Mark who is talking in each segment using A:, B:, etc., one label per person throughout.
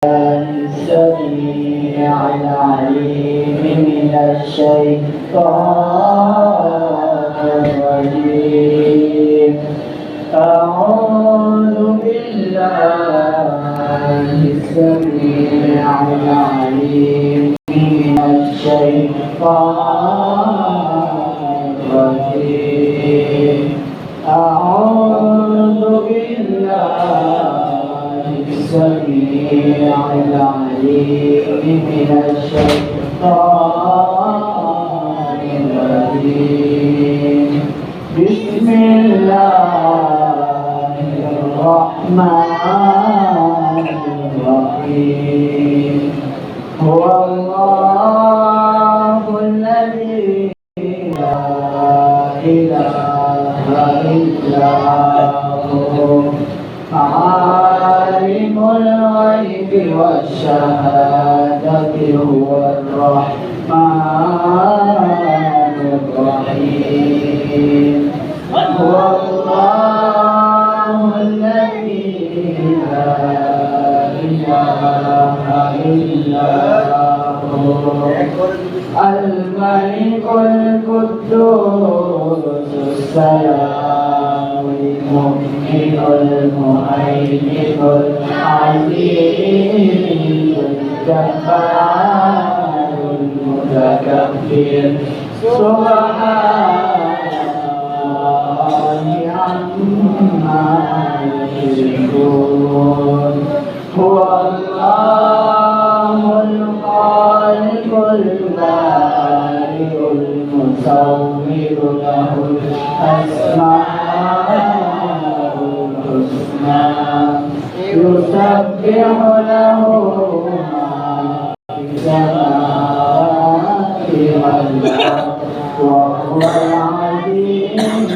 A: السميع العليم من الشيطان الرجيم. أعوذ بالله السميع العليم من الشيطان الرجيم. أعوذ بالله السميع العليم من الشيطان الرجيم. بسم الله الرحمن الرحيم. هو الله الذي لا إله إلا هو عالم الغيب والشهادة هو الرحمن الرحيم. هو الله الذي لا إله إلا هو الملك القدوس السلام المؤمن المهيمن العزيز الجبار المتكبر سبحان الله عما يشركون. هو الله الخالق البارئ المصور له الأسماء الحسنى يسبح له ما في السماوات والأرض وهو العزيز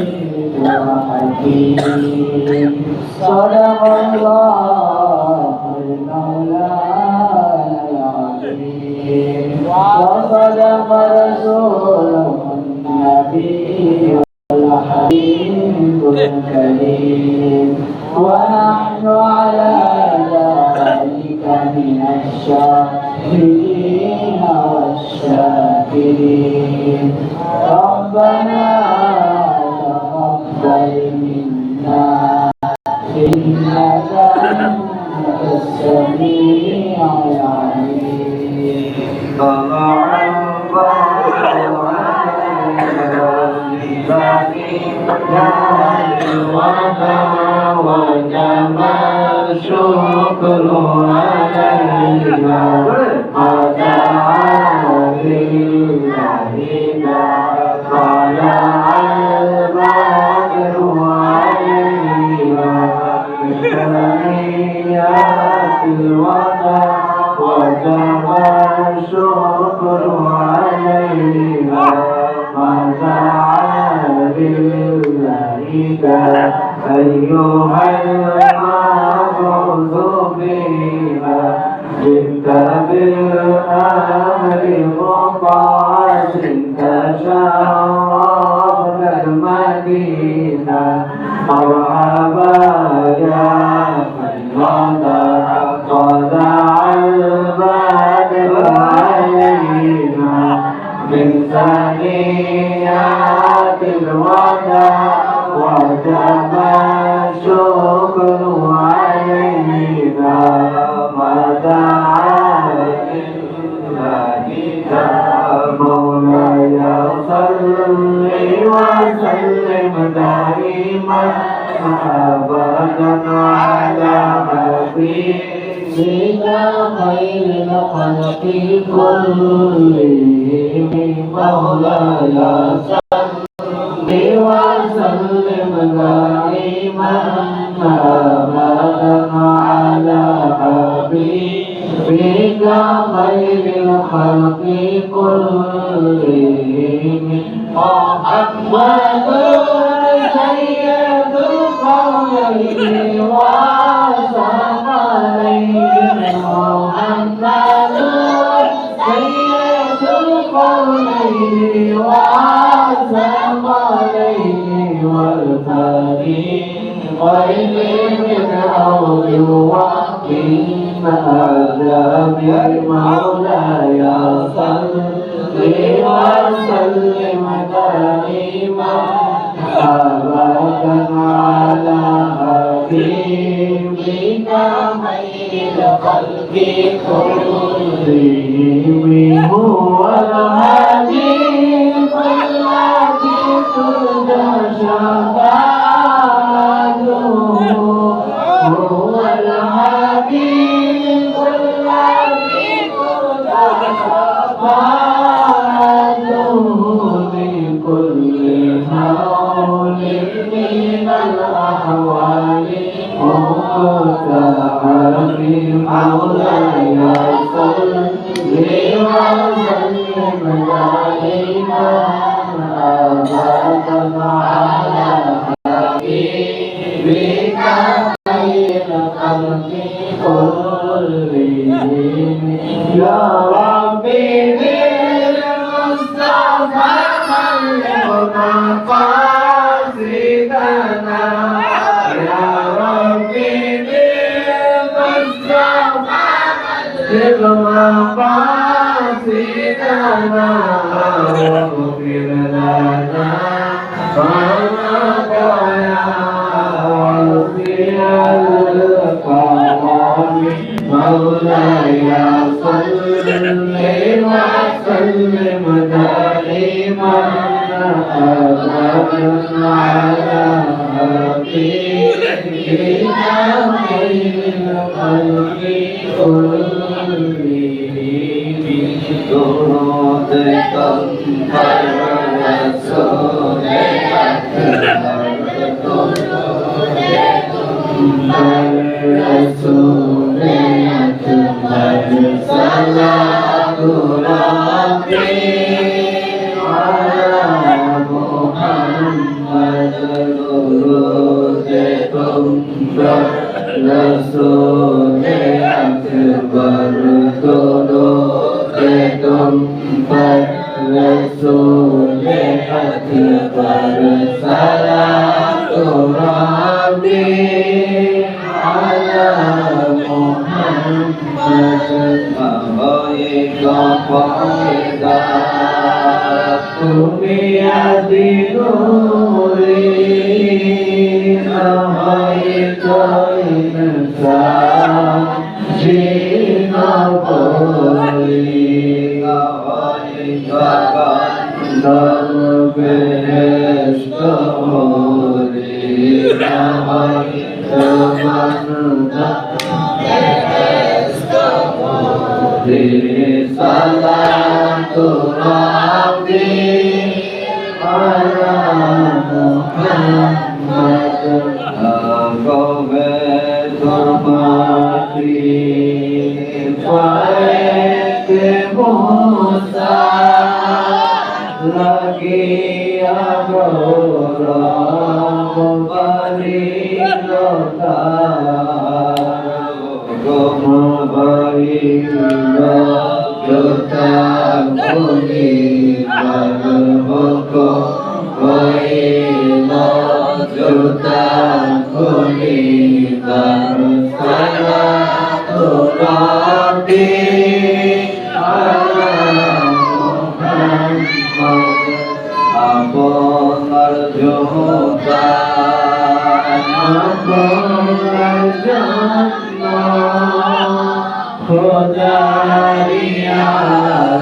A: الحكيم. صدق الله المولى العظيم وصدق رسوله النبي الحبيب الكريم. ونحن على ذلك من الشاهدين والشاكرين. ربنا تقبل منا إنك أنت السميع العليم. طلع البدر وجمع الشكر علينا ودعا بالله طلع البدر علينا بثنيات الوداع وجمع الشكر علينا ودعا بالله أيها المعبود فينا جئت بالأمر مطاعة تشرفنا المدينة. مرحبا يا من طلع البدر علينا من ثنيات الوداع وجب الشكر علينا ودعا بالله مولاي صل وسلم دائما أبدا على حبيبك خير الخلق كلهم. مولاي وسلم دائما أبدا على حبيبك خير الخلق كلهم. محمد سيد القولين والثقلين. محمد سيد القولين والثقلين والفريقين غير من أول وقت ما ربي مولاي صل وسلم دائما أبدا على حبيبك خير خلق كلهم هو الهادي الذي ترجى شفاعته هو الحبيب الذي ترجى شفاعته بكل حول من الأحوال مقتحم مولاي صل وسلم دائما أبدا على حبيبك خير خلق كلهم يا ربي بالمصطفى بلغ مقاصدنا يا ربي بالمصطفى بلغ مقاصدنا واغفر لنا فما ضيع وفي القرآن مولاي صل وسلم دائما أبدا على حبيبك خير الخلق كلهم درودكم خير الرسول رسول أكمل صلاة ربي على محمد درودكم رسول أكبر درودكم رسول أكبر صلاة ربي على محمد أبيك فإذا بيد نوري أبيك إنسان جينا قولي أبيك قدر بهشت قولي أبيك صلاة ربي على محمد قوم تربتي فأيت موسى لكي أبرا مباريرتا Jota kuni balboko koino Jota kuni barsana turabi ala Muhammad abon arjota abon arjota Khudariya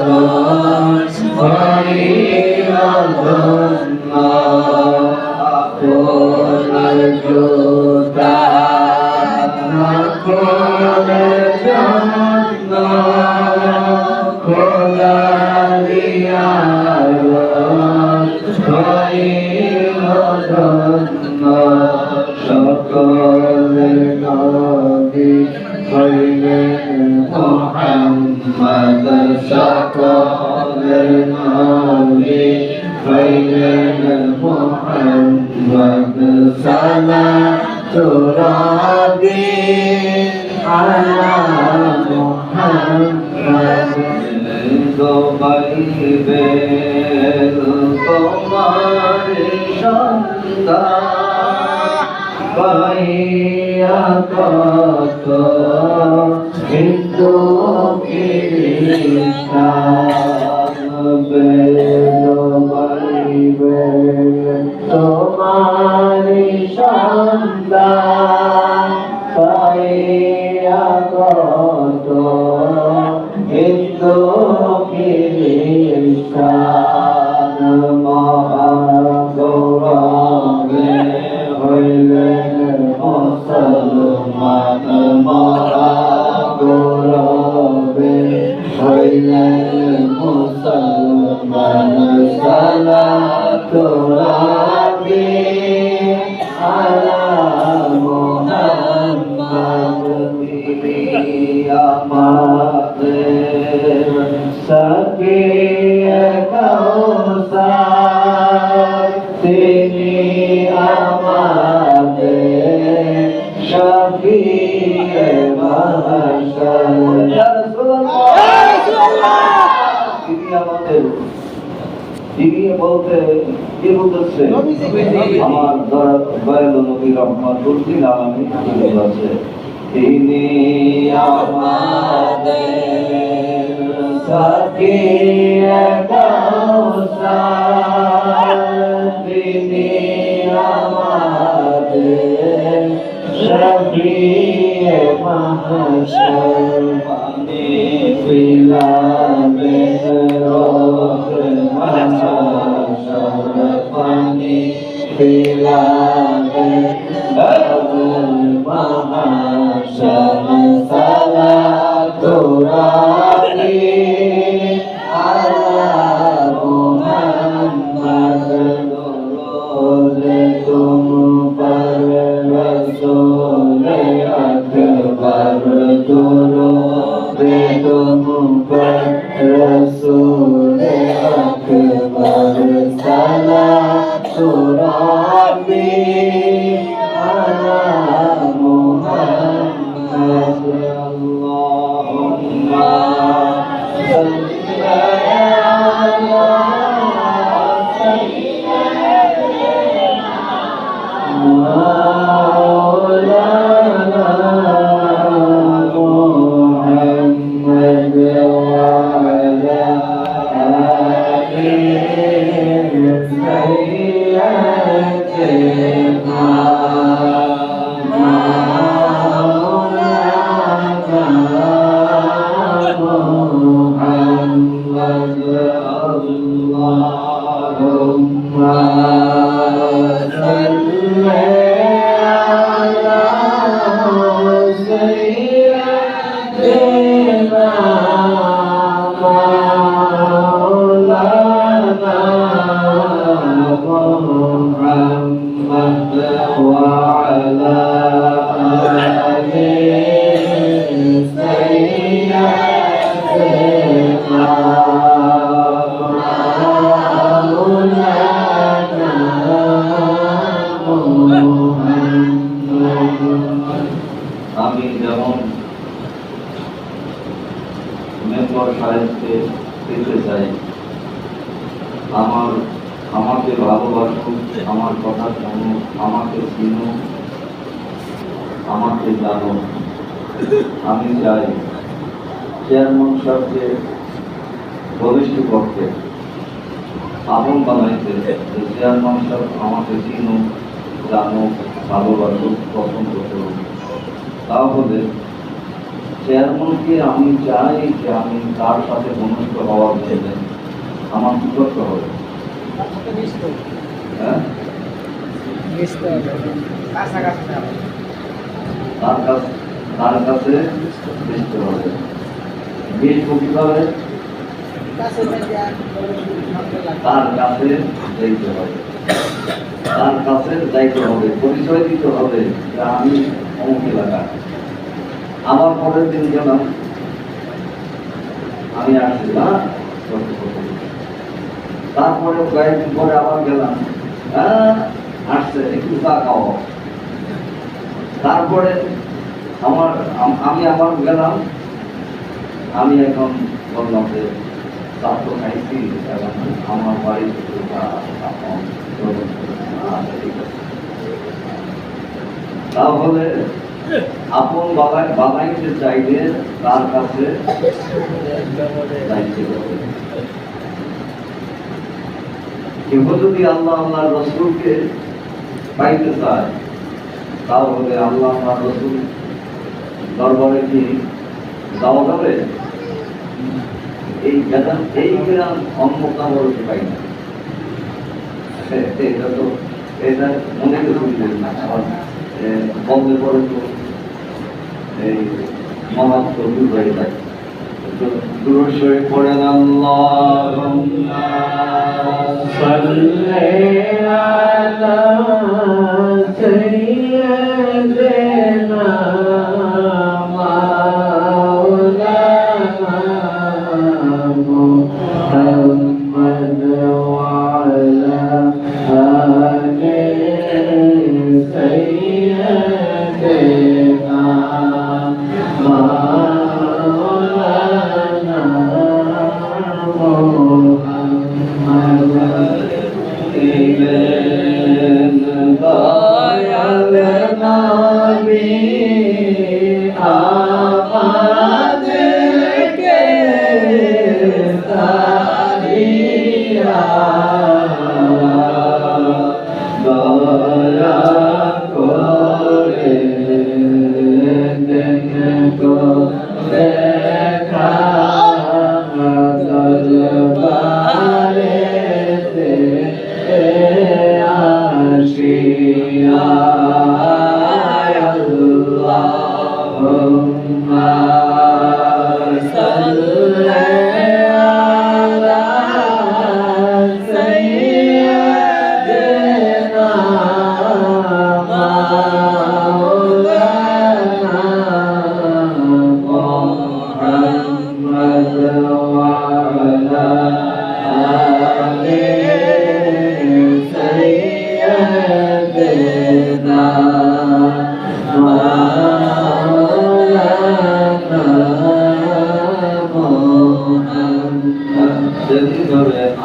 A: Ros Khairadunna Akul Al-Juta Akul Al-Janna Khudariya Ros Khairadunna Shakal Nabi محمد شكر النبي خير محمد صلاة ربي على محمد غيب القمر شمسا وهي قطر Hindu খ্রিস্টান বেদ Bible তোমারি সন্তান পাইয়া কত হিন্দু খ্রিস্টান মহাগৌরবে হইলেন মুসলমান মহাগৌরবে হইলেন মুসলমান সালাতু রাব্বি আলা মুহাম্মদ বিবি আমাদের সাকিয়ে কাউসার তিনি আমাদের শাফিয়ে মাহশর ইয়া রাসূলুল্লাহ তিনি আমাদের তিনি বলতে কি বলতেছে আমার দয়ালু নবী রহমাতুল লিল আলামিন বলেছে তিনি আমাদের সাকিয়ে কাউসার তিনি আমাদের শাফিয়ে মাহশর পানি পিলাবে রোজ মাহশর পানি পিলাবে মাহশর সালাতু রাব্বি আলা মুহাম্মদ দরুদ তুম पर रसूल अकबर दरूद तुम पर रसूल अकबर सलातु रब्बी अला मुहम्मद अल्लाहुम्मा सल्ली अला مولانا محمد وعلى آله سيدنا مولانا محمد اللهم আমি যেমন মেম্বার সাহেবকে পেতে চাই আমাকে ভালোবাসো, আমার কথা শোনো, আমাকে চিনো, আমাকে জানো। আমি চাই চেয়ারম্যান সাহেবকে ঘনিষ্ঠ করতে, আপন বানাইতে, চেয়ারম্যান সাহেব আমাকে চিনো, জানো, ভালোবাসো, পছন্দ করো। তাহলে চেয়ারম্যানকে আমি চাই যে আমি তার সাথে ঘনিষ্ঠ হওয়ার জন্য আমার কি করতে হবে? হ্যাঁ, তার কাছে মিশতে হবে। মিশবো কিভাবে? তার কাছে যাইতে হবে, তার কাছে যাইতে হবে, পরিচয় দিতে হবে যে আমি অমুক এলাকা। আমার পরের দিন গেলাম, আমি আসছি না, তারপরে কয়েকদিন পরে আবার গেলাম, আসছে একটু চা খাওয়া। তারপরে আমি আবার গেলাম, আমি এখন বললাম যে চা তো খাইছি, আমার বাড়ি তাহলে আপন বানাইতে চাইলে তার কাছে যাইতে হবে। কেউ যদি আল্লাহ আল্লাহ রসুলকে পাইতে চায় তাহলে আল্লাহ আল্লাহ রসুল দরবারে কি যাওয়া যাবে? এই গ্রাম অন্য কামড় পাই না। এটা তো এটা মনে করতে না, বন্ধে পরে তো এই মহাত্ম দূর হয়ে যায়। দুরূদ পড়েন আল্লাহুম্মা সাল্লি আলা সাইয়্যিদিনা মাওলানা মুহাম্মদ ওয়া আলা আলি সাইয়্যিদিনা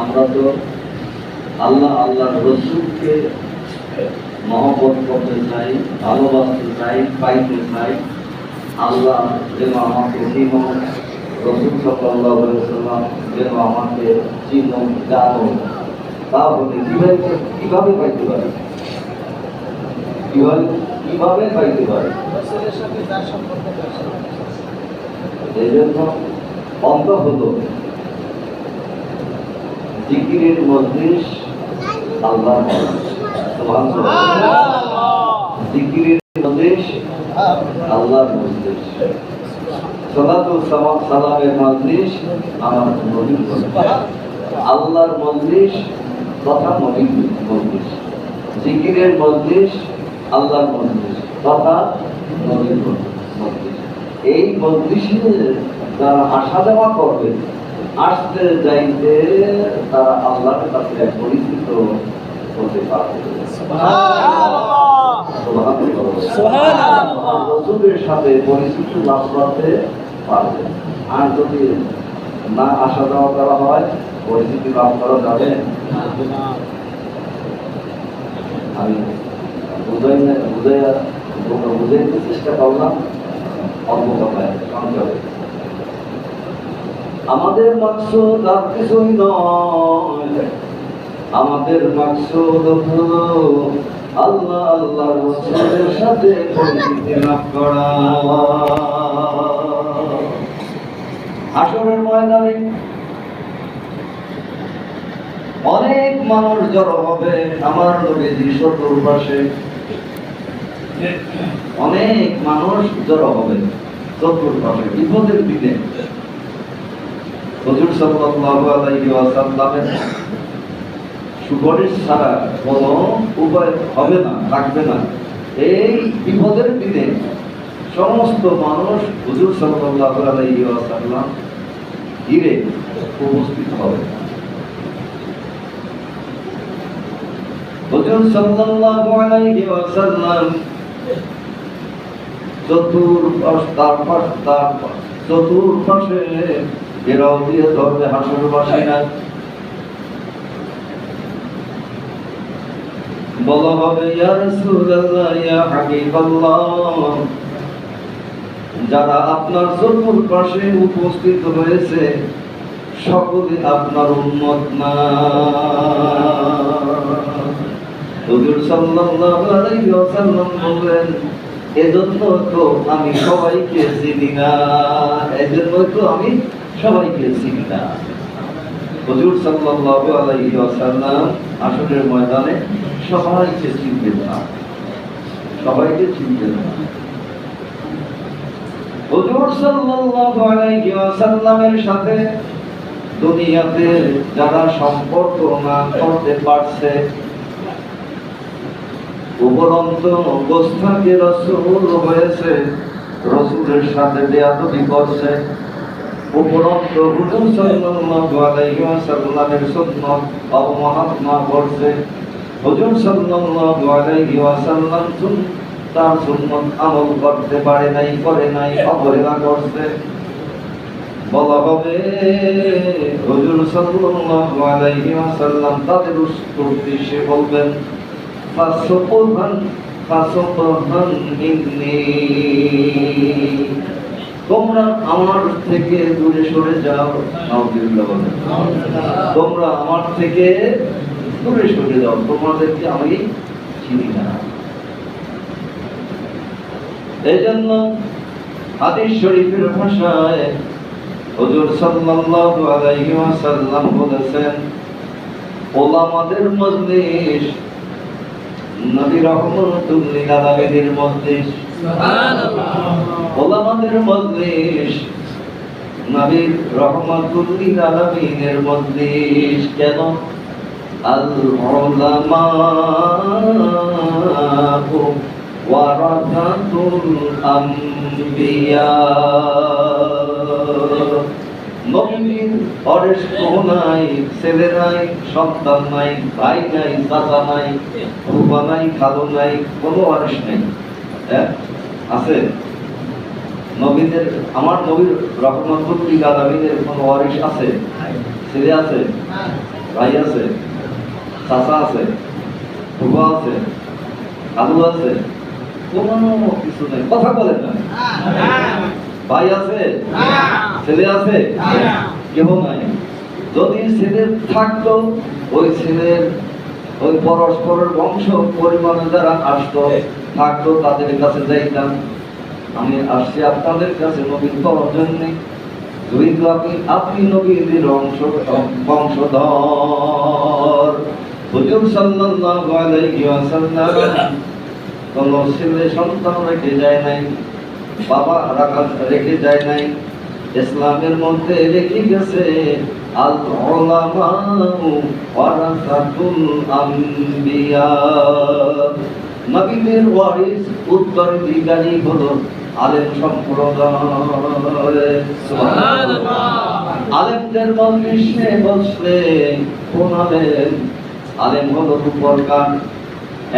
A: আমরা তো আল্লাহ আল্লাহ রসুলকে মহব্বত করতে চাই, ভালোবাসতে চাই, পাইতে চাই। আল্লাহ যেন আমাকে চিনো, রসুল সাল্লাল্লাহু আলাইহি ওয়াসাল্লাম যেন আমাকে চিনো, জানো। তাহলে কিভাবে পাইতে পারি? কিভাবে পাইতে পারি? এই জন্য অন্ত হলো জিকিরের মজলিস, আল্লাহর জিকিরের মজলিস, আল্লাহর মজলিস, সালাত ও সালামের মজলিস, আমার নবীর মজলিস, আল্লাহর মজলিস তথা নবীর মজলিস, জিকিরের মজলিস, আল্লাহর মজলিস তথা নবীর মজলিস। এই মজলিসে যারা আসা যাওয়া করবে, আসতে যাইতে তারা আল্লাহর কাছে পরিচিত হতে পারবে, রসুলের সাথে পরিচিত লাভ করতে পারবে। আর যদি না আসা যাওয়া করা হয়, পরিচিতি লাভ করা যাবে। আমি বুঝাইতে চেষ্টা করলাম অল্প কথায়, সংক্ষেপে। আমাদের মাকসুদ আর কিছুই নয়, আমাদের মাকসুদ হলো আল্লাহ আল্লাহ রাসূলের সাথে পরিচিতি লাভ করা। হাসরের ময়দানে অনেক মানুষ জড়ো হবে আমার নবীর চতুর্পাশে, অনেক মানুষ জড়ো হবে চতুর্পাশে বিপদের দিনে। হুজুর সাল্লাল্লাহু আলাইহি ওয়াসাল্লামের সুপারিশ ছাড়া কোনো উপায় হবে না, থাকবে না। এই বিপদের দিনে সমস্ত মানুষ হুজুর সাল্লাল্লাহু আলাইহি ওয়াসাল্লাম ঘিরে উপস্থিত হবে। হুজুর সাল্লাল্লাহু আলাইহি ওয়াসাল্লাম চতুর্পাশে ঘেরাও দিয়ে ধরবে হাসরবাসীরা। বলা হবে ইয়া রাসূলুল্লাহ, ইয়া হাবিবাল্লাহ, যারা আপনার চতুর্পাশে উপস্থিত হয়েছে সকলে আপনার উম্মত না। হুজুর সাল্লাল্লাহু আলাইহি ওয়াসাল্লাম বললেন, এজন্য তো আমি সবাইকে চিনি না, এজন্য তো আমি সবাইকে চিনি না। হুজুর সাল্লাল্লাহু আলাইহি ওয়াসাল্লাম আসরের ময়দানে সবাইকে চিনতেন না, সবাইকে চিনতেন না। হুজুর সাল্লাল্লাহু আলাইহি ওয়াসাল্লামের সাথে দুনিয়াতে যারা সম্পর্ক না করতে পারছে, উপরন্ত গোস্তাকে রাসূল হয়েছে, রাসূলের সাথে বেয়াদবি করছে, উপরন্ত হুজুর সাল্লাল্লাহু আলাইহি ওয়াসাল্লামের সুন্নাত অবমাননা করছে, হুজুর সাল্লাল্লাহু আলাইহি ওয়াসাল্লাম তার সুন্নাত আমল করতে পারে নাই, করে নাই, অবহেলা করছে, বলা হবে হুজুর সাল্লাল্লাহু আলাইহি ওয়াসাল্লাম তাদের উদ্দেশ্যে বলবেন, ফাসুবহান ইন্নী, তোমরা আমার থেকে দূরে সরে যাও। নাউযুবিল্লাহ বলেন, তোমরা আমার থেকে দূরে সরে যাও, তোমাদেরকে আমি চিনি না। এজন্য হাদিস শরীফের ভাষায় হুজুর সাল্লাল্লাহু আলাইহি ওয়াসাল্লাম বলেছেন, ওলামাদের মজলিস নবী রাহমাতুল লিল আলামিনের মজলিস। সুবহানাল্লাহ। ওলামাদের মজলিস নবী রাহমাতুল লিল আলামিনের মজলিস। কেন? আল উলামা ওয়ারাসাতুল আম্বিয়া, নবীর ওয়ারিস নাই, ছেলে নাই, সন্তান নাই, ভাই নাই, চাচা নাই, ফুফা নাই, খালু নাই, কোনো ওয়ারিস নেই। আছে নবীদের, আমার নবীর রাহমাতুল লিল আলামিনের কোনো ওয়ারিস আছে? ছেলে আছে, ভাই আছে, চাচা আছে, ফুফা আছে, খালু আছে, কোনো কিছু নেই। কথা বলেন না। ভাই আছে, ছেলে আছে, কেউ নাই। যদি ছেলে থাকতো, ওই ছেলের ওই পরস্পরের বংশ পরিমাণে যারা আসতো থাকতো, তাদের কাছে যাইতাম, আমি আসছি আপনাদের কাছে নবীর পাওয়ার জন্য, যেহেতু আপনি নবীর বংশধর। হুজুর সাল্লাল্লাহু আলাইহি ওয়াসাল্লাম কোন ছেলে সন্তান রেখে যায় নাই, বাবা রেখে যায় নাই, ইসলামের মধ্যে রেখে গেছে আল উলামা ওয়ারাসাতুল আম্বিয়া, নবীদের ওয়ারিস উত্তরাধিকারী হলো আলেম সম্প্রদায়। সুবহানাল্লাহ। আলেমদের মজলিসে বসলে কোন আলেম? আলেম হলো রূপকার,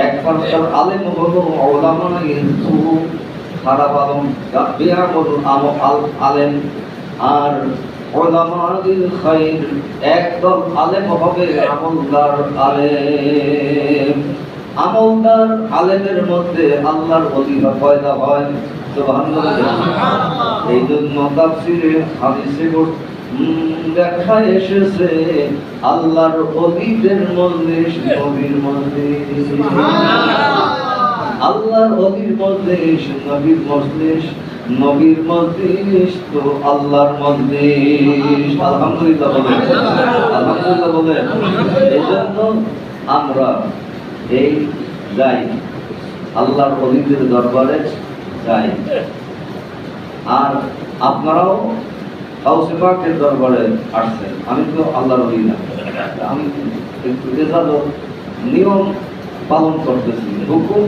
A: এক প্রকার আলেম হলো উলামায়ে সু, খারাপ আলেম গাবিয়া হলো আলেম, আর উলামায়ে খায়র একদল আলেম হবে আমলদার আলেম। আমলদার আলেমের মধ্যে আল্লাহর ওলিরা পয়দা হয়। সুবহানাল্লাহ। এই জন্য তাফসীরে হাদিসে ব্যাখ্যায় এসেছে আল্লাহর ওলিদের মজলিস নবীর মজলিস। আল্লাহর ওলির মজলিস নবীর মজলিস, নবীর মজলিস তো আল্লাহর মজলিস। আলহামদুলিল্লাহ বলেন, আলহামদুলিল্লাহ বলেন। এই জন্য আমরা এই যাই আল্লাহর ওলিদের দরবারে যাই, আর আপনারাও গাউসে পাকের দরবারে আসছেন। আমি তো আল্লাহর ওলি না, আমি একটু এজাজত নিয়ম পালন করতেছি, হুকুম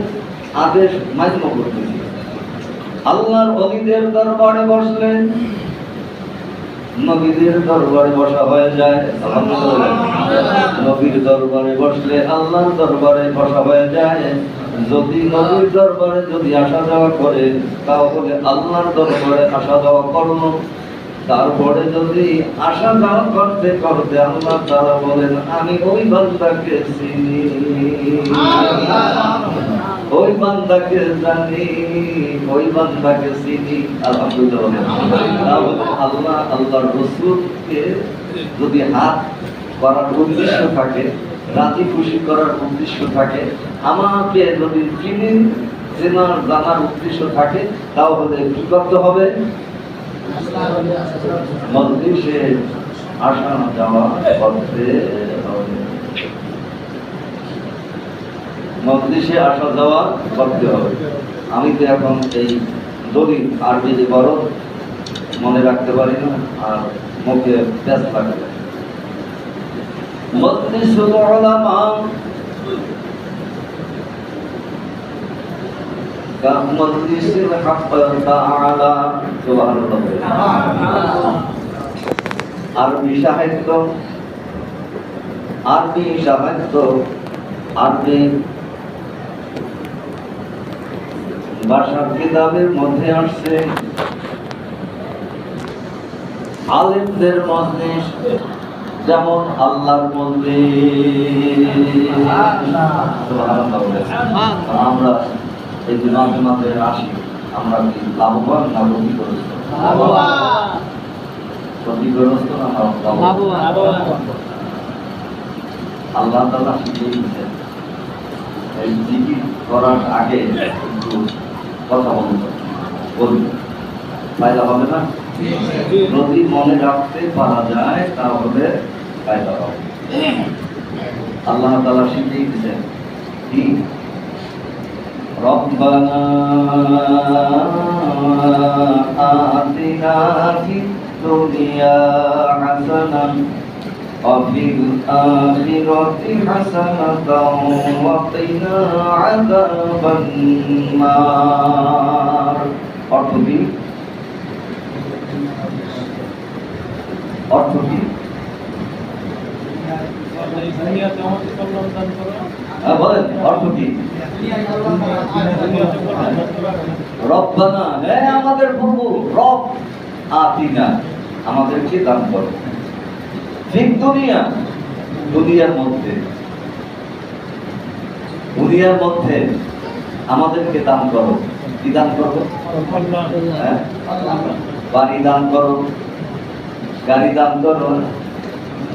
A: আদেশ মান্য করতেছি। আল্লাহর ওলিদের দরবারে বসলেন নবীদের দরবারে বসা হয়ে যায়। নবীর দরবারে বসলে আল্লাহর দরবারে বসা হয়ে যায়। যদি নবীর দরবারে যদি আসা যাওয়া করে, তাহলে আল্লাহর দরবারে আসা যাওয়া করলো। তারপরে যদি আসা যাওয়া করতে করতে আল্লাহ তাআলা বলেন, আমি ওই বান্দাকে চিনি, ওই বান্দাকে জানি, ওই বান্দাকে চিনি। আলহামদুলিল্লাহ। আল্লাহ আল্লাহর রাসূলকে যদি হাত করার উদ্দেশ্য থাকে, রাজি খুশি করার উদ্দেশ্য থাকে, আমাকে যদি চিনি জানার উদ্দেশ্য থাকে, তাহলে কি করতে হবে? মজলিসে আসা যাওয়া করতে হবে। মজলিসে আসা যাওয়া করতে হবে। আমি তো এখন এই দলিল আরবি যে বড় মনে রাখতে পারি না, আর মুখে ব্যস্ত লাগে। মজলিসুল উলামা কামজলিসিল হক তাআলা। সুবহানাল্লাহ। আরবি সাহিত্য, আরবি সাহিত্য, আরবি ভাষার কিতাবের মধ্যে আসছে আলেমদের মজলিস, যেমন আল্লাহর মজলিস। আমরা এই যে মাঝে মাঝে আসি, আমরা কি লাভবান না ক্ষতিগ্রস্ত? ক্ষতিগ্রস্ত না লাভবান? আল্লাহ তাআলা শিখিয়ে দিয়েছেন এই জিকির করার আগে একটু কথা বলুন, ফায়দা হবে না? যদি মনে রাখতে পারা যায় তাহলে ফায়দা হবে। আল্লাহ তাআলা শিখিয়ে দিয়েছেন কি? রব্বানা আতিনা ফিদ দুনিয়া হাসানাহ ওয়া ফিল আখিরাতি হাসানাতাও ওয়া কিনা আযাবান নার। অর্থ কি? অর্থ কি? বলেন অর্থ কি? রব্বানা, হে আমাদের প্রভু, রব আতিনা, আমাদেরকে দান করো, ফিদ দুনিয়া, দুনিয়ার মধ্যে, দুনিয়ার মধ্যে আমাদেরকে দান করো। কি দান করো? বাড়ি দান করো, গাড়ি দান করো,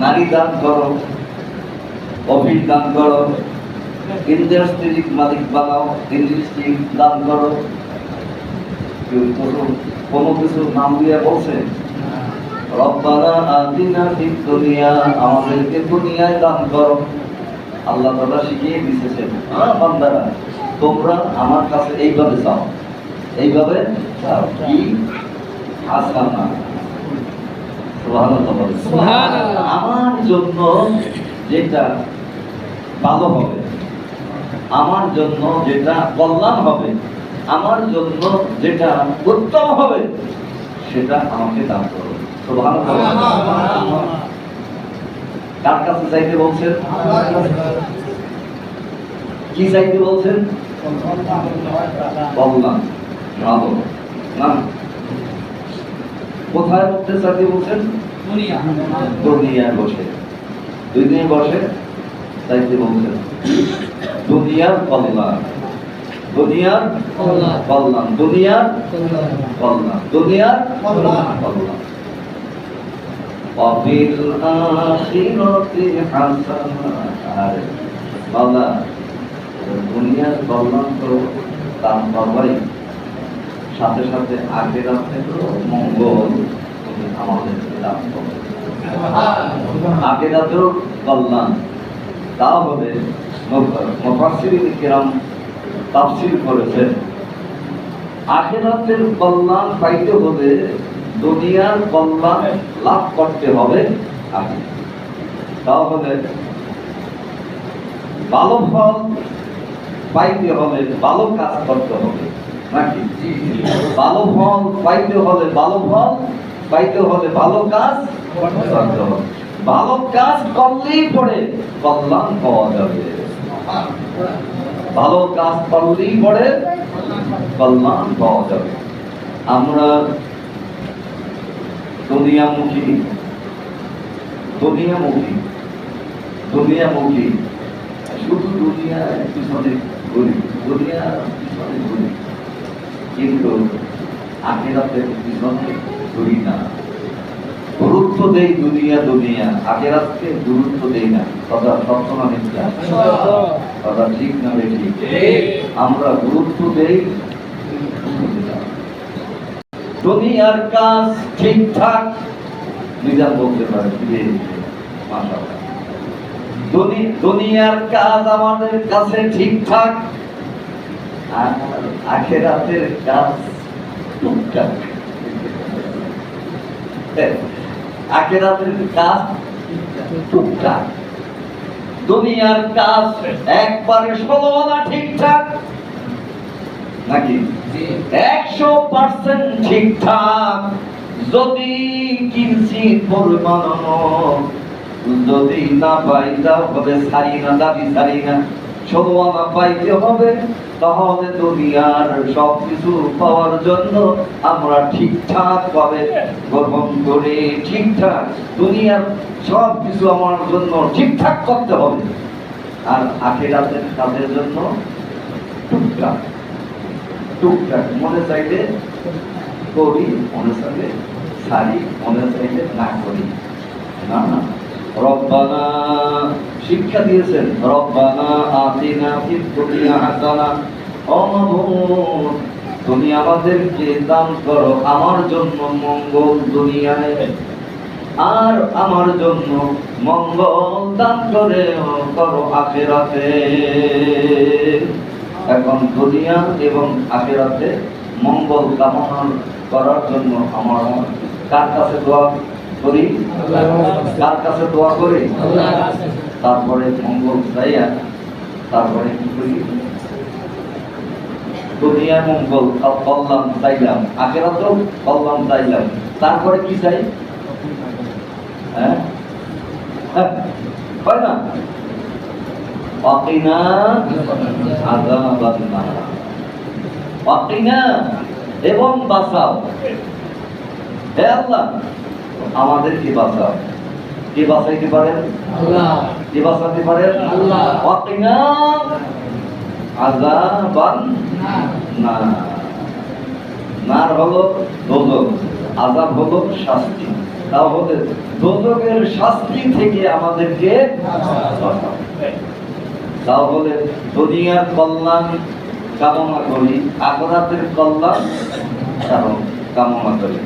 A: নারী দান করো, অফিস দান করো, ইন্ডাস্ট্রির মালিক বানাও, ইন্ডাস্ট্রি দান করো। কোনো কিছু নাম দিয়ে বলছে? রব্বানা আতিনা ফিদ দুনিয়া, আমাদেরকে দুনিয়ায় দান করো। আল্লাহ তাআলা শিখিয়ে দিয়েছেন, বান্দারা তোমরা আমার কাছে এইভাবে চাও, এইভাবে চাও। কি? হাসানা। সুবহানাল্লাহ। আমার জন্য যেটা ভালো হবে, আমার জন্য যেটা কল্যাণ হবে, আমার জন্য যেটা উত্তম হবে, সেটা আমাকে দান করো। সুবহানাল্লাহ। কার কাছে চাইতে বলছেন? কি চাইতে বলছেন? কল্যাণ, ভালো না? কোথায় মধ্যে চাইতে বলছেন? দুনিয়ায় বসে, দুনিয়ায় বসে চাইতে বলছেন। দুনিয়ার কল্যাণ, দুনিয়ার কল্যাণ, দুনিয়ার কল্যাণ, দুনিয়ার কল্যাণ। وفي الآخرة حسنة। বাবা দুনিয়ার কল্যাণ তো দান করবাই, সাথে সাথে আখিরাতেরও মঙ্গল তুমি আমাদেরকে দান করো। আখিরাতেরও কল্যাণ, তাহলে মুফাসসিরিন কিরাম তাফসীর করেছেন, আখিরাতের কল্যাণ পাইতে হলে দুনিয়ার কল্যাণ লাভ করতে হবে আগে। তাহলে ভালো ফল পাইতে হলে ভালো কাজ করতে হবে নাকি? ভালো ফল পাইতে হলে ভালো ফল পাইতে হলে ভালো কাজ করতে হবে। ভালো কাজ করলেই পরে কল্যাণ পাওয়া যাবে। ভালো কাজ করলেই পরে কল্যাণ পাওয়া যাবে। আমরা দুনিয়ামুখী, দুনিয়ামুখী, দুনিয়ামুখী, শুধু দুনিয়ার পিছনে ঘুরি, দুনিয়া পিছনে ঘুরি, কিন্তু আখিরাতের পিছনে ঘুরি না। গুরুত্ব দেই দুনিয়া দুনিয়া, আখিরাতকে গুরুত্ব দেই না। কথা সত্য না মিথ্যা? কথা ঠিক না বেঠিক? আমরা গুরুত্ব দেই দুনিয়ার কাজ ঠিকঠাক নিজাম বলতে পারে। মাশাআল্লাহ, দুনিয়ার কাজ আমাদের কাছে ঠিকঠাক, আর আখিরাতের কাজ টুকটাক। আখিরাতের কাজ টুকটাক, দুনিয়ার কাজ একবারে ১৬ আনা ঠিকঠাক নাকি ১০০% ঠিকঠাক। যদি কিঞ্চিত পরিমাণ যদি না পাই তাহলে ছাড়ি না, দাবি ছাড়ি না, ১৬ আনা পাইতে হবে। তাহলে দুনিয়ার সবকিছু পাওয়ার জন্য আমরা ঠিকঠাক ভাবে গ্রহণ করে ঠিকঠাক দুনিয়ার সবকিছু আমার জন্য ঠিকঠাক করতে হবে। আর আখিরাতের কাজের জন্য টুকটাক টুকটাক, মনে চাইলে করি, মনে চাইলে ছাড়ি, মনে চাইলে না করি। না না, রব্বানা শিক্ষা দিয়েছেন, রব্বানা আতিনা ফিদ দুনিয়া হাসানা। ও মাবুদ, তুমি আমাদেরকে দান করো আমার জন্য মঙ্গল দুনিয়ায়, আর আমার জন্য মঙ্গল দান করে করো আখিরাতে। এখন দুনিয়া এবং আখিরাতে মঙ্গল কামনা করার জন্য আমার কার কাছে দোয়া করি? কার কাছে দোয়া করি? তারপরে মঙ্গল চাইয়া তারপরে কি করি? দুনিয়া মঙ্গল কল্যাণ চাইলাম, আখিরাতেও কল্যাণ চাইলাম, তারপরে কি চাই? হ্যাঁ, হয় না? ওয়াকিনা আযাবান নার, ওয়াকিনা এবং বাঁচাও। হে আল্লাহ, আমাদেরকে বাঁচাও। কে বাঁচাইতে পারেন? আল্লাহ। কে বাঁচাতে পারেন? আল্লাহ। ওয়াকিনা আযাবান নার, নার হলো দোজখ, আযাব হলো শাস্তি। তাহলে দোজখের শাস্তি থেকে আমাদেরকে বাঁচাও। তাহলে দুনিয়ার কল্যাণ কামনা করি, আখিরাতের কল্যাণ কামনা করি,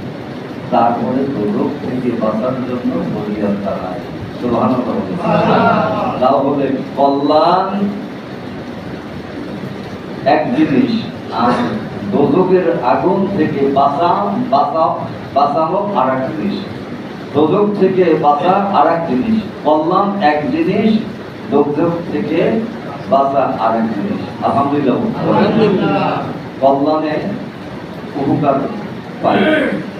A: তারপরে দোজখ থেকে বাঁচার জন্য ফরিয়াদ জানাই। সুবহানাল্লাহ। তাহলে কল্যাণ এক জিনিস, আর দোজখের আগুন থেকে বাঁচানো আর এক জিনিস। দোজখ থেকে বাঁচা আর এক জিনিস, কল্যাণ এক জিনিস, দোজখ থেকে বাঁচা আর এক জিনিস। আলহামদুলিল্লাহ। কল্যাণে উপকার পাই,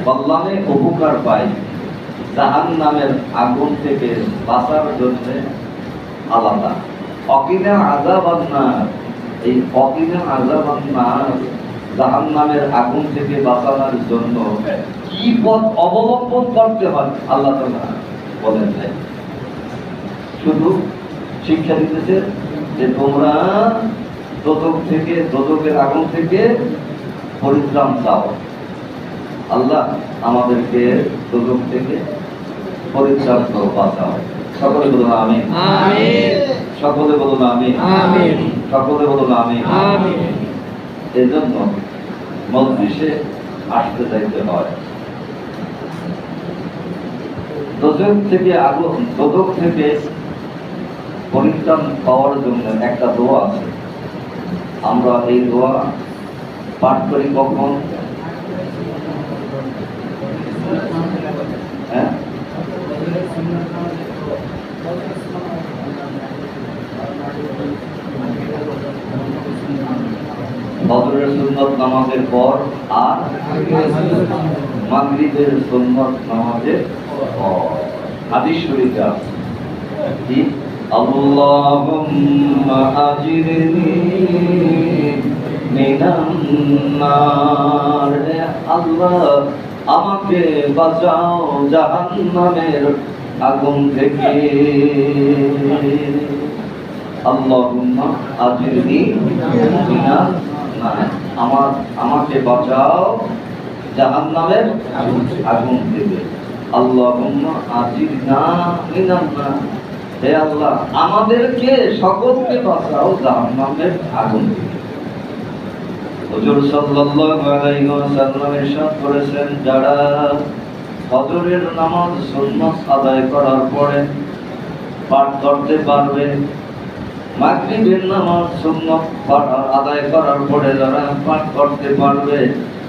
A: কল্যাণে উপকার পাই, জাহান্নামের আগুন থেকে বাঁচার জন্য আলাদা। ওয়াকিনা আযাবান নার, এই ওয়াকিনা আযাবান নার জাহান্নামের আগুন থেকে বাঁচানোর জন্য কি পথ অবলম্বন করতে হয় আল্লাহ তাআলা বলেন। শুধু শিক্ষা দিতেছে যে তোমরা দোজখ থেকে, দোজখের আগুন থেকে পরিত্রাণ চাও। আল্লাহ আমাদেরকে দোজখ থেকে পরিত্রাণ করো, বাঁচাও। সকলে বলুন আমিন। সকলে বলুন আমিন। সকলে বলুন আমিন। এই জন্য মজলিসে আসতে চাইতে হয়। দোজখ থেকে আগুন, দোজখ থেকে পরিত্রাণ পাওয়ার জন্য একটা দোয়া আছে। আমরা এই দোয়া পাঠ করি কখন? হ্যাঁ, ফজরের সুন্নত নামাজের পর আর মাগরিবের সুন্নত নামাজের পর। হাদিস শরীফে আছে কি? আল্লাহুম্মা আজিরনি মিনান নার, আল্লাহ আমাকে বাঁচাও জাহান্নামের আগুন থেকে। আল্লাহুম্মা আজিরনি মিনান নার, আমাকে বাঁচাও জাহান্নামের আগুন থেকে। আল্লাহুম্মা আজিরনা মিনান নার, হে আল্লাহ আমাদেরকে সকলকে বাঁচাও জাহান্নামের আগুন থেকে। হুজুর সাল্লাল্লাহু আলাইহি ওয়াসাল্লাম ইরশাদ করেছেন, যারা ফজরের নামাজ সুন্নাত আদায় করার পরে পাঠ করতে পারবে, মাগরিবের নামাজ সুন্নাত আদায় করার পরে যারা পাঠ করতে পারবে,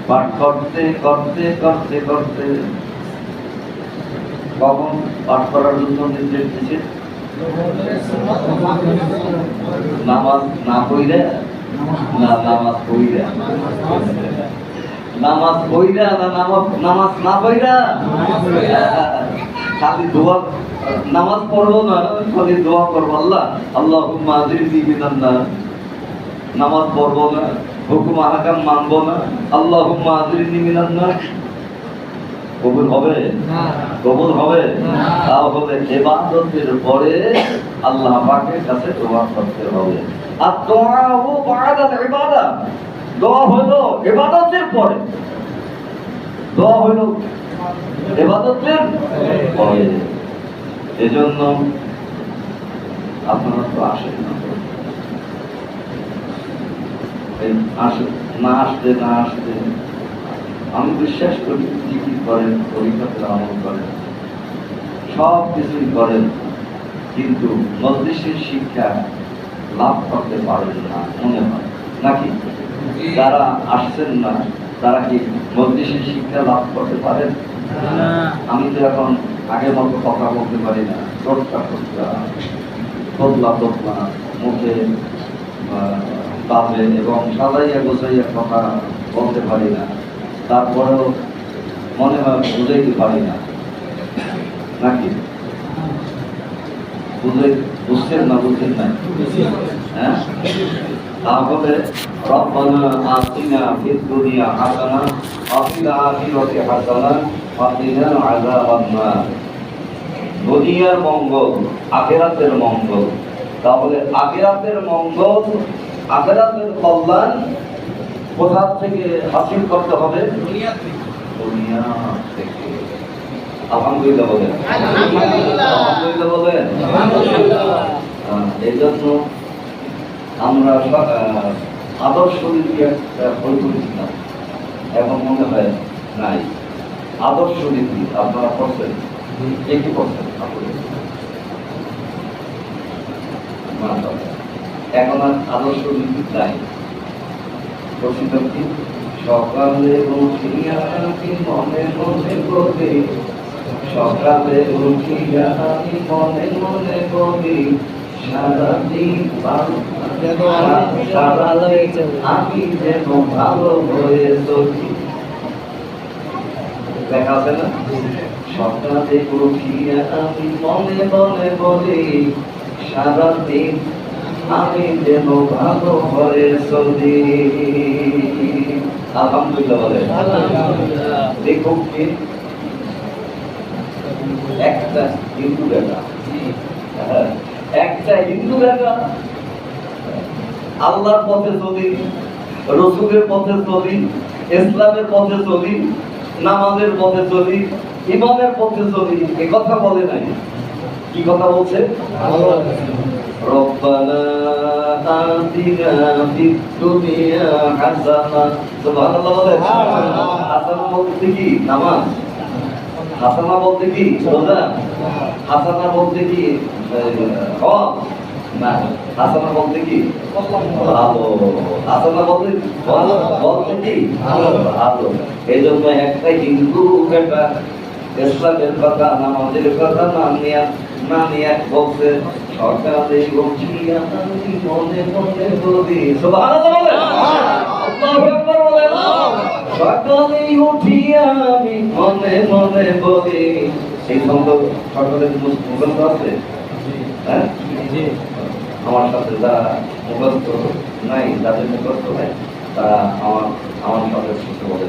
A: পাঠ করতে করতে করতে করতে কখন পাঠ করার জন্য নির্দেশ দিয়েছে? নামাজ না পড়লে, নামাজ পড়িরা, নামাজ পড়িরা না নামাজ না পড়িরা, খালি দোয়া, নামাজ পড়বো না খালি দোয়া করবো, আল্লাহ আল্লাহুম্মা আজিরনি মিনান নার, নামাজ পড়বো না, হুকুম আহকাম মানবো না, আল্লাহুম্মা আজিরনি মিনান নার, কবুল হবে? কবুল হবে? তাহলে ইবাদতের পরে আল্লাহ পাকের কাছে দোয়া করতে হবে। আর দোয়া ও বাদাত ইবাদত, দোয়া হলো ইবাদতের পরে, দোয়া হলো ইবাদতের পরে। এজন্য আপনারা তো আসেন না, না আসতে আমি বিশ্বাস করি জিকির করেন, পরীক্ষাতে আমল করেন, সব কিছুই করেন, কিন্তু মজলিসের শিক্ষা লাভ করতে পারেন না মনে হয় নাকি? যারা আসছেন না তারা কি মজলিসের শিক্ষা লাভ করতে পারেন? আমি তো এখন আগের মতো কথা বলতে পারি না, তোতলা মুখে বাজে এবং সাজাইয়া গোছাইয়া কথা বলতে পারি না, তারপরেও মনে হয় বুঝাইতে পারি না নাকি? বুঝছেন না? বুঝছেন না? হ্যাঁ, তাহলে রব্বানা আতিনা ফিদ দুনিয়া হাসানা ওয়া ফিল আখিরাতি হাসানা ওয়া কিনা আযাবান নার। দুনিয়ার মঙ্গল, আখিরাতের মঙ্গল। তাহলে আখিরাতের মঙ্গল, আখিরাতের কল্যাণ কোথা থেকে হাসিল করতে হবে? দুনিয়া থেকে। আলহামদুলিল্লাহ বলেন, আলহামদুলিল্লাহ বলেন। এই জন্য আমরা আদর্শ নীতি একটা বই করেছিলাম, এখন মনে হয় নাই। আদর্শ নীতি আপনারা পড়ছেন? কি পড়ছেন? এখন আর আদর্শ নীতি নাই। সকালে উঠিয়া আমি মনে মনে বলি, সকালে উঠিয়া আমি মনে মনে বলি, সারাদিন আমি যেন ভালো হয়ে চলি। দেখা আছে না? সকালে উঠিয়া আমি মনে মনে বলি, সারাদিন আমি যেন ভালো হয়ে চলি। আলহামদুলিল্লাহ বলে। দেখুন কি একটা হিন্দু বেটা, একটা হিন্দু বেটা আল্লাহর পথে চলি, রসুলের পথে চলি, ইসলামের পথে চলি, নামাজের পথে চলি, ইমানের পথে চলি, এ কথা বলে নাই। কি কথা বলছে? রব্বানা আতিনা ফিদ দুনিয়া হাসানা। সুবহানাল্লাহ বলেন। হাসানা বলতে কি? নামাজ। হাসানা বলতে কি? রোজা। হাসানা বলতে কি? হজ। না, হাসানা বলতে কি? ভালো। হাসানা বলতে বলতে কি? ভালো। এই জন্য একটা হিন্দু বেটা ইসলামের কথা, নামাজের কথা না নিয়ে বলছে, সকালে উঠিয়া আমি মনে মনে বলি। সুবহানাল্লাহ বলেন। আল্লাহু আকবার বলেন। সকালে উঠিয়া আমি মনে মনে বলি। এই শব্দ সকালে মুখস্থ আছে? হ্যাঁ, আমার সাথে যারা মুখস্থ নাই, যাদের মুখস্থ নাই, তারা আমার সাথে বলে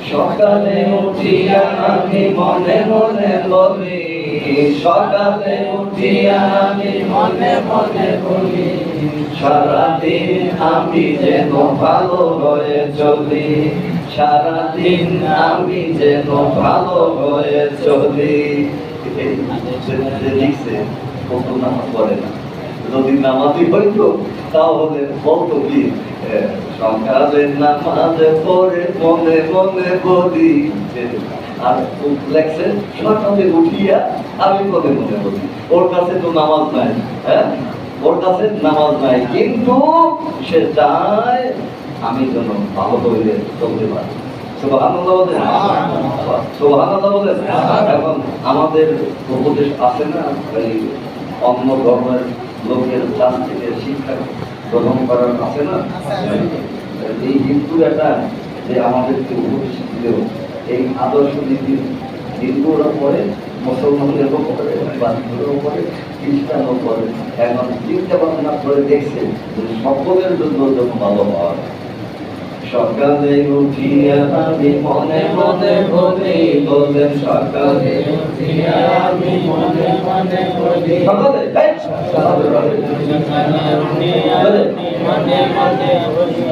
A: সকালে উঠিয়া আমি মনে মনে বলি, সকালে উঠিয়া আমি মনে মনে বলি, সারাদিন আমি যেন ভালো হয়ে চলি, সারাদিন আমি যেন ভালো হয়ে চলি। লিখছে কত নামাজ পড়ে না, যদি নামাজই হইতো তাহলে বলতো কি সকালে নামাজ পড়ে মনে মনে বলি, আর লেখছে সকালে উঠিয়া আমি মনে মনে বলি। ওর কাছে তো নামাজ নাই, হ্যাঁ ওর কাছে নামাজ নাই, কিন্তু সে চায় আমি যেন ভালো করে চলতে পারি। সুবহানাল্লাহ বলেন, সুবহানাল্লাহ বলেন। এখন আমাদের উপদেশ আছে না, এই অন্য ধর্মের লোকের কাছ থেকে শিক্ষা গ্রহণ করার আছে না, এই হিন্দু একটা যে আমাদেরকে উপদেশ দিল, এই আদর্শ নীতি হিন্দুরা পড়ে, মুসলমানদেরও পড়ে, বাঙালিদেরও পড়ে, খ্রিস্টানও পড়ে। এখন চিন্তা ভাবনা করে দেখছে যে সকলের জন্য ভালো হয়। সকালে উঠিয়া আমি মনে মনে বলি, বলেন সকালে উঠিয়া আমি মনে মনে বলি,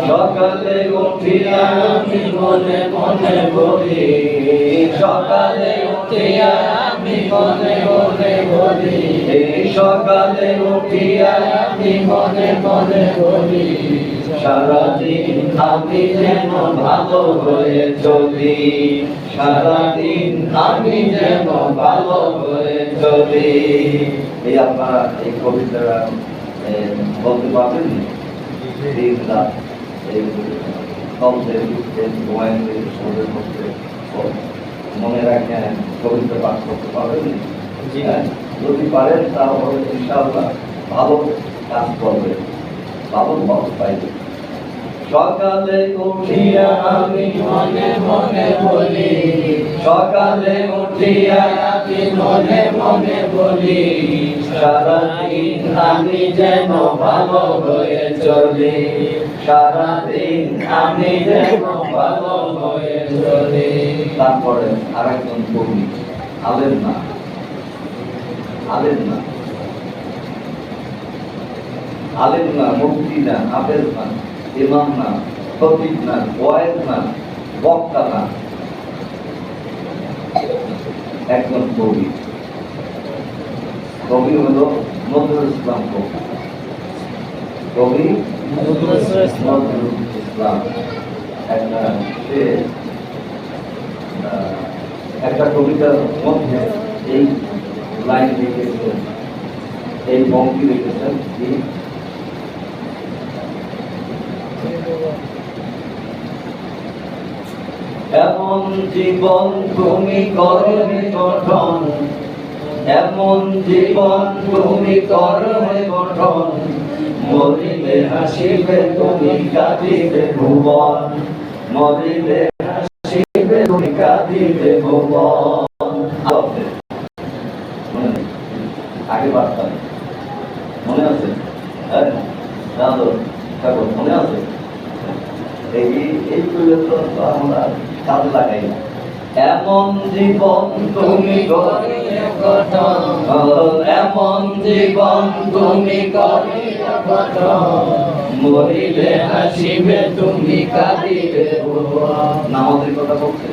A: সকালে উঠিয়া আমি মনে মনে বলি, সকালে উঠিয়া আমি মনে মনে বলি, সকালে উঠিয়া আমি মনে মনে বলি, সারাদিন আমি যেন ভালো হয়ে চলি, সারাদিন আমি যেন ভালো হয়ে চলি। এই আপনারা এই কবিতাটা বলতে পারবেন? মনে রাখেন, কবিতা পাঠ করতে পারবেন? যদি পারেন তাহলে ইনশাআল্লাহ ভালো কাজ করবে, ভালো ফল পাইবে। সকালে উঠিয়া আমি মনে মনে বলি, সকালে উঠিয়া আমি মনে মনে বলি, সারাদিন আমি যেন ভালো হয়ে চলি, সারাদিন আমি যেন ভালো হয়ে চলি। তারপরে আরেকজন কবি, আলেম না, আলেম না, আলেম না, মুফতি না, হাফেজ না, ইমাম না, খতিব না, ওয়াইজ না, বক্তা না, একজন কবি। কবি হলো নজরুল ইসলাম। কবি নজরুল ইসলাম একটা কবিতার মধ্যে এই লাইন লিখেছেন, এই পংক্তি লিখেছেন কি, এমন জীবন তুমি করবে গঠন, এমন জীবন তুমি করবে গঠন, মরিলে হাসিবে তুমি কাঁদিবে ভুবন, মরিলে হাসিবে তুমি কাঁদিবে ভুবন। আগে বার্তা মনে আছে? হ্যাঁ মনে আছে? এই তো আমরা কাজে লাগাই না। এমন জীবন তুমি করিলে গঠন, এমন জীবন তুমি করিলে গঠন, মরিলে হাসিবে তুমি কাঁদিবে ভুবন। নামাজের কথা বলছে,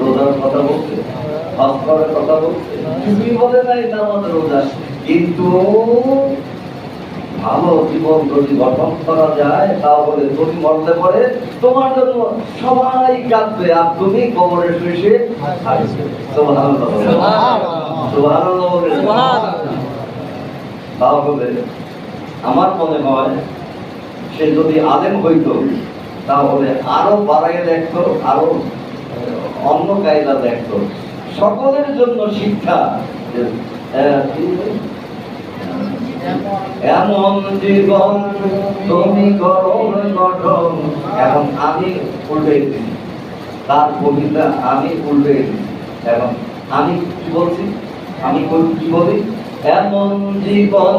A: রোজার কথা বলছে, হজ করার কথা বলছে, কিছুই বলে নাই নামাজ রোজা, কিন্তু ভালো জীবন যদি গঠন করা যায় তাহলে তুমি মরতে পারে তোমার জন্য সবাই কাঁদবে, আর তুমি কবরে শুয়ে তাহলে আমার মনে হয় সে যদি আলেম হইতো তাহলে আরো বাড়াইয়া দেখতো, আরো অন্য কায়দা দেখতো, সকলের জন্য শিক্ষা। এমন জীবন তুমি করো গঠন, এখন আমি উল্টে দিই তার কবিতা, আমি উল্টে দিই। এখন আমি কি বলছি, আমি কি বলি, এমন জীবন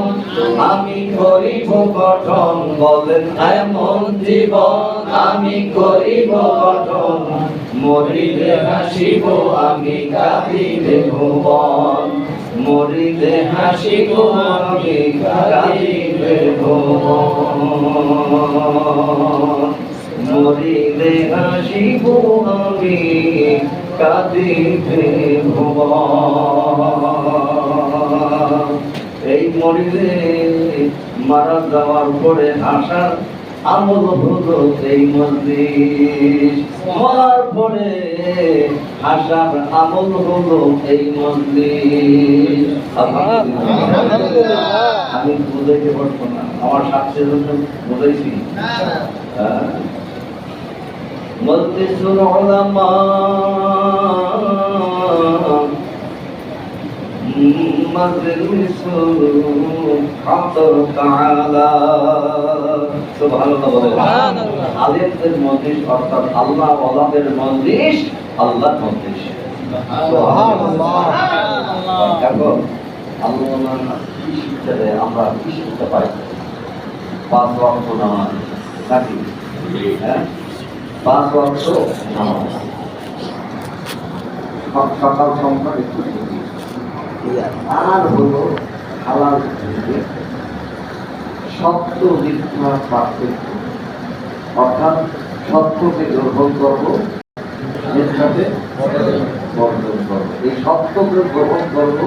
A: আমি করিব গঠন, বলেন এমন জীবন আমি করিব গঠন, মরিলে হাসিব আমি কাঁদিলে ভুবন, মরিলে হাসিব আমি কাঁদিলে ভুবন, মরিলে হাসিব আমি কাঁদিলে ভুবন। এই মরিলে মারা যাওয়ার পরে আসার আমল হলো এই মজলিস, মরার পরে আসার আমল হলো এই মজলিস। আমি বুঝাইতে পারবো না, আমার শাস্ত্রের জন্য বুঝাইছি। মজলিসুল উলামা মজলিসুল হক তাআলা, সুবহানাল্লাহ বলেন। আলেমদের মজলিস অর্থাৎ আল্লাহ ওয়ালাদের মজলিস, আল্লাহর মজলিস। সুবহানাল্লাহ। দেখো আল্লাহ কি শিক্ষা দেয়, আমরা কি শিক্ষা পাই? 5 ওয়াক্ত নামাজ নাকি? হ্যাঁ, 5 ওয়াক্ত নামাজ। সকাল সংখ্যা একটু আর হলো হালাল সত্য মিথ্যা পার্থক্য, অর্থাৎ সত্যকে গ্রহণ করবো, মিথ্যাকে বর্জন করবো। এই সত্যকে গ্রহণ করবো,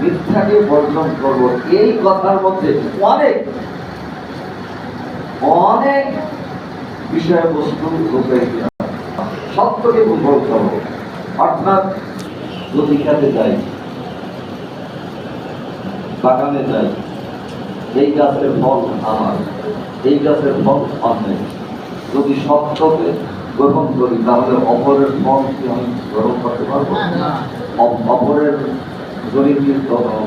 A: মিথ্যাকে বর্জন করবো, এই কথার মধ্যে অনেক অনেক বিষয়বস্তু ঢুকে। সত্যকে গ্রহণ করবো অর্থাৎ যদি খেতে যাই, বাগানে যাই, এই গাছের ফল আমার, এই গাছের ফল অন্যের, যদি সত্যকে গ্রহণ করি তাহলে অপরের ফল কি আমি গ্রহণ করতে পারবো? অপরের জমি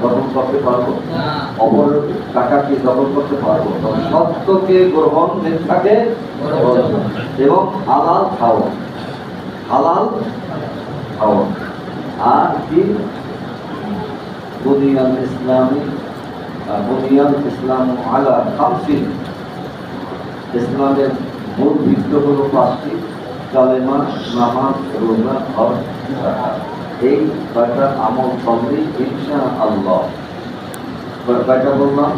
A: গ্রহণ করতে পারবো? অপরের টাকা কি দখল করতে পারবো? সত্যকে গ্রহণ, মিথ্যাকে এবং হালাল খাওয়া, হালাল খাওয়া। আর কি বুনিয়াল ইসলামী, বুনিয়াল ইসলাম আলা খামসিন, ইসলামের মূল ভিত্তি হলো 5টি: কালেমা, নামাজ, রোজা, হজ, যাকাত। এই 5টা আমল করলে ইনশাআল্লাহ, কয়টা বললাম?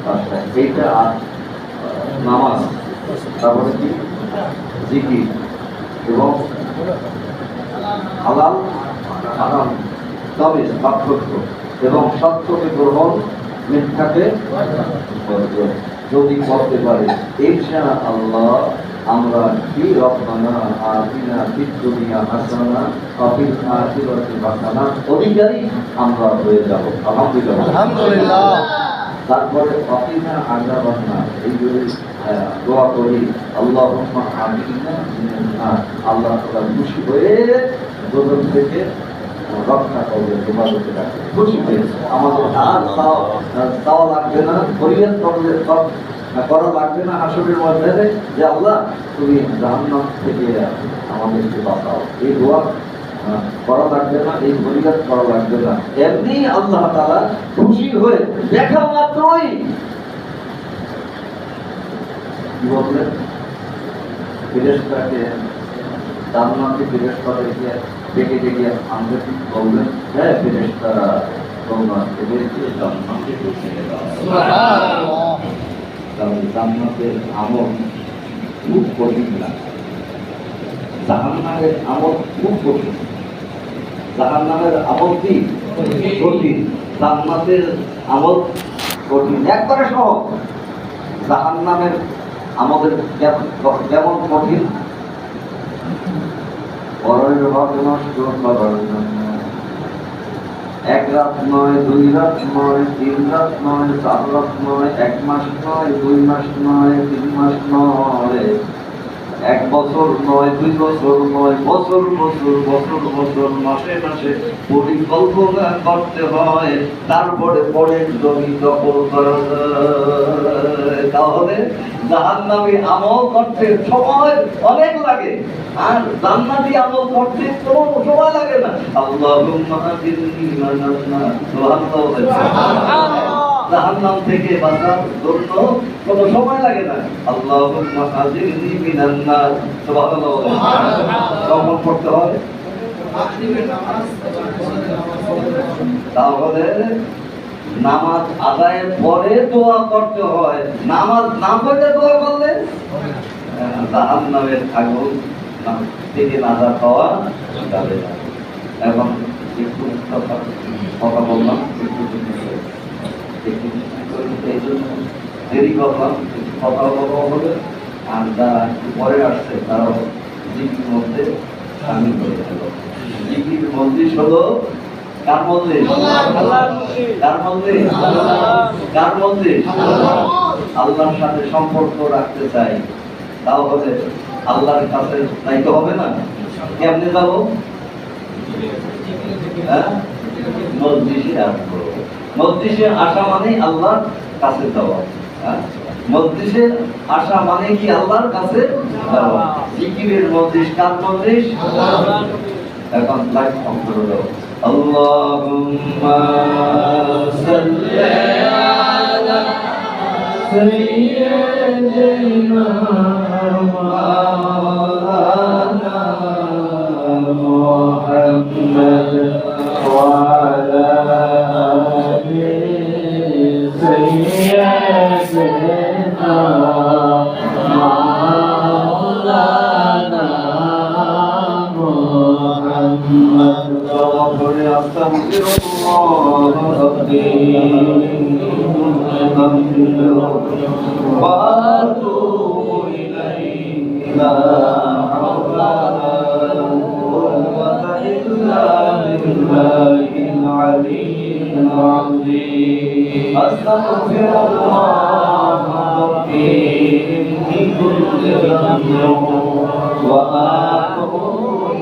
A: 5টা। এইটা নামাজ, তারপরে কি জিকির এবং হালাল হারাম, তবে পার্থক্য, এবং সত্যকে গ্রহণ, মিথ্যাকে বর্জন যদি করতে পারে ইনশাআল্লাহ আমরা কি রব্বানা আতিনা ফিদ দুনিয়া হাসানা ওয়া ফিল আখিরাতি হাসানা অধিকারী আমরা হয়ে যাব। আলহামদুলিল্লাহ, আলহামদুলিল্লাহ। তারপরে ওয়াকিনা আযাবান নার, এই যদি দোয়া করি আল্লাহুম্মা আমিনা মিনান নার, আল্লাহ তাআলা খুশি হয়ে দুজক থেকে রক্ষা করবে, হেফাজতে রাখবে, খুশি হয়ে। আমাদের আর চাওয়া লাগবে না, ফরিয়াদ করা লাগবে না হাসরের ময়দানে যে আল্লাহ তুমি জাহান্নাম থেকে আমাদেরকে বাঁচাও, এই দোয়া করা লাগবে না, এই ফরিয়াদ করা লাগবে না। এমনি আল্লাহ তাআলা খুশি হয়ে দেখা মাত্রই কি বললেন? ফেরেশতাকে জান্নাতে ফেরেশতাদেরকে ডেকে ডেকে আনতে বললেন, হ্যাঁ ফেরেশতারা তোমরা এদেরকে জান্নাতে ঢুকিয়ে দাও। সুবহানাল্লাহ। কারণ জান্নাতের আমল খুব কঠিন না, জাহান্নামের আমল খুব কঠিন। জাহান্নামের আমল কি কঠিন, জান্নাতের আমল কঠিন, একবারে সহজ। জাহান্নামের আমাদের কেমন কঠিন? পরের হক নষ্ট করার জন্য 1 রাত নয়, 2 রাত নয়, 3 রাত নয়, 4 রাত নয়, 1 মাস নয়, 2 মাস নয়, 3 মাস নয়, এক বছর নয়, 2 বছর নয়, বছর বছর বছর বছর মাসে মাসে পরিকল্পনা করতে হয়, তারপরে পরে জমি দখল করা যায়। তাহলে জাহান্নামী আমল করতে সময় অনেক লাগে, আর জান্নাতি আমল করতে কোনো সময় লাগে না। আল্লাহুম্মা আতিনি মিনান্নার, সুবহানাল্লাহ। জাহান্নাম থেকে বাঁচার জন্য কোনো সময় লাগে না। আল্লাহুম্মা আতিনি মিনান্নার, সুবহানাল্লাহ। তখন পড়তে হয়। তাহলে নামাজ আদায়ের পরে দোয়া করতে হয়। নামাজ না পড়লে দোয়া করলে জাহান্নামের আগুন থেকে নাজাত পাওয়া যাবে না। এখন একটু কথা বললাম, দেরি করলাম, কথা বলা হবে। আর যারা একটু পরে আসছে তারাও জিকির মধ্যে সামিল হয়ে গেল। জিকির মজলিস হলো কার মজলিস? কার মজলিস? কার মজলিস? আল্লাহর সাথে সম্পর্ক রাখতে চাই, তাহলে আল্লাহর কাছে যাইতে হবে না? কেমনে যাব? হ্যাঁ, মজলিসে আসবো। মজলিসে আসা মানে আল্লাহর কাছে যাওয়া। মজলিসে আসা মানে কি? আল্লাহর কাছে যাওয়া। জিকিরের মজলিস কার মজলিস? এখন লাইট অন করে দাও। আল্লাহুম্মা সাল্লি আলা সাইয়্যিদিনা মাওলানা মুহাম্মদ ওয়া আলা আলি সাইয়্যিদিনা মাওলানা মুহাম্মদ। আস্তাগফিরুল্লাহ রাব্বি ওয়া আতুবু ইলাইহি, লা হাওলা ওয়ালা কুওয়াতা ইল্লা বিল্লাহিল আলিয়্যিল আযীম। আস্তাগফিরুল্লাহ রাব্বি মিন কুল্লি যামবিন ওয়া আতুবু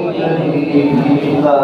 A: ইলাইহি, লা